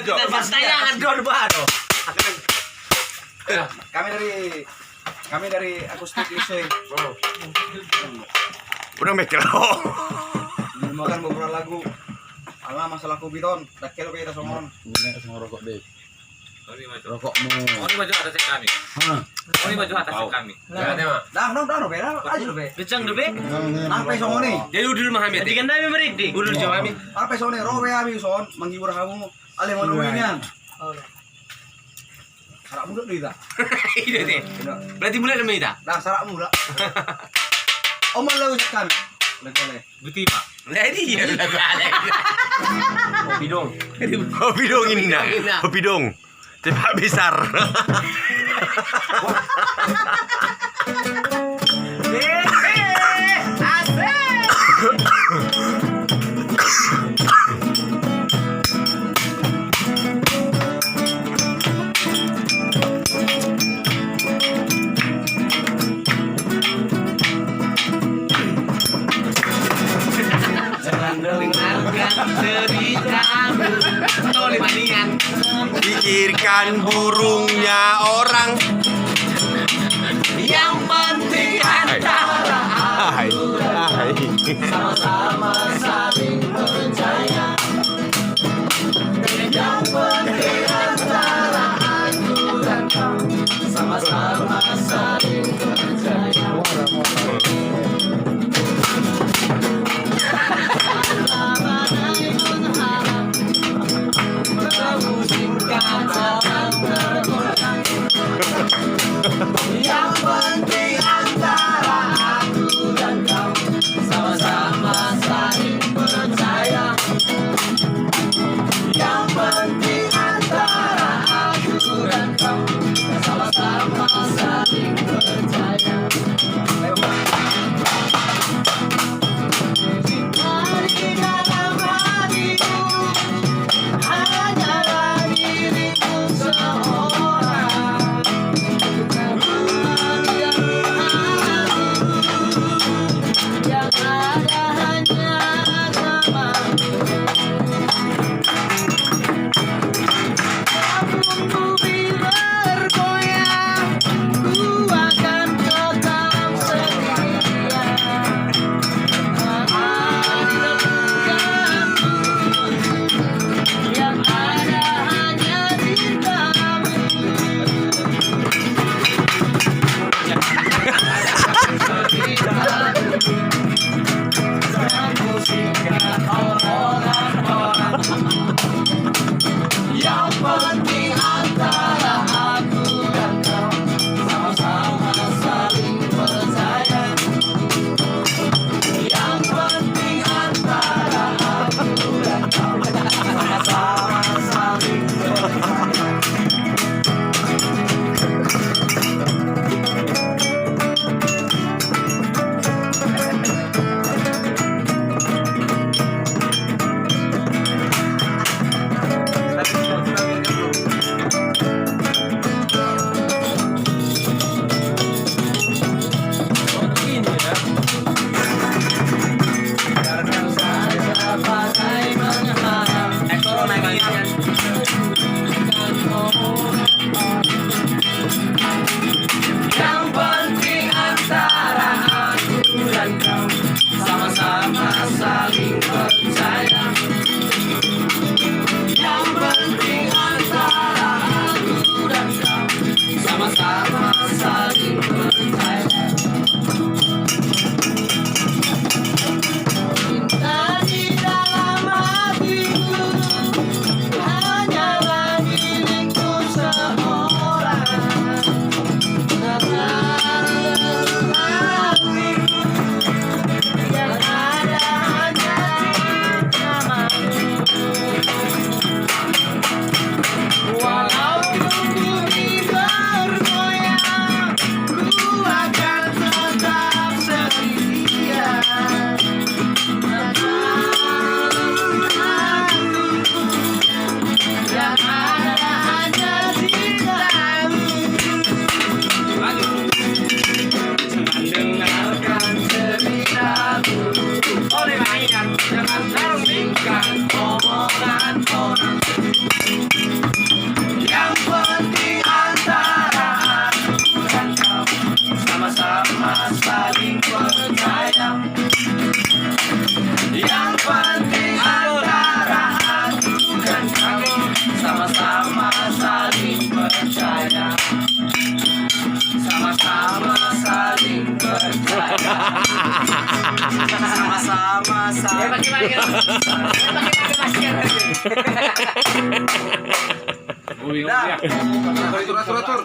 Tayangan dua baru. Kami dari akustik Isoy. Udah mikir. Makan beberapa lagu. Ala masalah kubiton, tak kira kita somon. Guna sama rokok deh. Rokokmu. Oh, ini baju atas kami. Oh, ini baju atas kami. Dah, beda aja lo be. Kecang debe. Sampai sono nih. Jadi udah Muhammad. Jadi kan nabi meredi. Udah jawab kami. Sampai sono robe abi son menghibur kamu. Ale mau luwingan. Sarak muda deh ita. Iya deh. Berarti mulai nama ita. Dah sarak muda. Oman lagu kan. Lekole. Buti Pak. Jadi ya udah balik. Kopi dong. Kopi dong ini nak. Kopi dong. Cepat besar. Pikirkan burungnya orang. Yang penting antara sama-sama saling percaya. Yang penting antara aku dan kau sama-sama saling percaya. Yang penting antara aku dan kau sama-sama Yang penting antara aku dan kamu sama-sama saling percaya. Yang penting antara aku dan kamu sama-sama saling percaya. Sama-sama saling percaya. Sama-sama saling Uy, uy, uy. Atur.